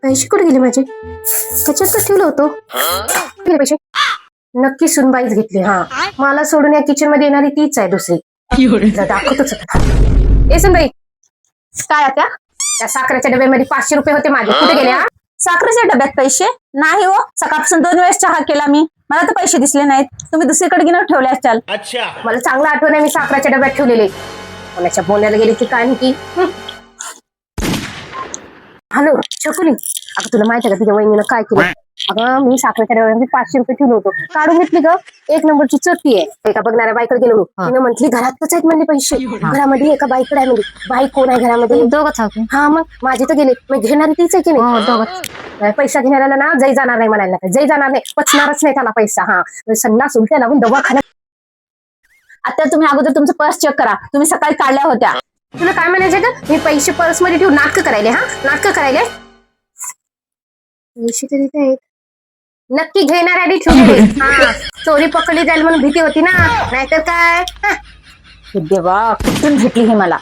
पैसे कुठे गेले माझे? त्याच्यात तर ठेवलं होतं. गेले पैसे? नक्की सुनबाईच घेतली. हा, मला सोडून या किचन मध्ये येणारी तीच आहे दुसरी. दाखवतोच आता. ए सुनबाई, काय आता? त्या साखरेच्या डब्यामध्ये 500 रुपये होते माझे, कुठे गेले? साखरेच्या डब्यात पैसे नाही हो. सकाळपासून 2 वेळेस चहा केला मी, मला तर पैसे दिसले नाहीत. तुम्ही दुसरीकडे घेऊन ठेवले असाल. मला चांगलं आठवण आहे, मी साखरेच्या डब्यात ठेवलेले. कोणाच्या बोलायला गेली की काय की. हॅलो छकुली, अगं तुला माहिती आहे का तुझ्या वहिनीनं काय केलं? अगं मी साखरेच्या डब्यामध्ये 500 रुपये ठेवले होतो, काढून घेतली ग. 1 नंबरची चोटी आहे. एका बघणाऱ्या बाईकडे गेलो, तिनं म्हटली घरातच आहेत म्हणले पैसे. घरामध्ये एका बाईकडे आहे म्हणजे. बाई कोण आहे घरामध्ये? दोघंच आहोत. हा, मग माझे तर गेले. मग घेणारी तीच आहे की नाही? पैसा घेणाऱ्याला ना जै जाणार नाही म्हणायला, जै जाणार नाही, पचणारच नाही त्याला पैसा. हा, संडास उलट्या लावून दवाखान्यात. आता तुम्ही अगोदर तुमचं पर्स चेक करा, तुम्ही सकाळी काढल्या होत्या. तुला काय म्हणायचं का? मी पैसे पर्स मध्ये ठेवून नाटकं करायले? हा, नाटकं करायले. पैसे तरी काय नक्की घेणार आधी ठेवले. हा, चोरी पकडली जाईल म्हणून भीती होती ना, नाहीतर काय. देवा, कुठून भेटली हे मला?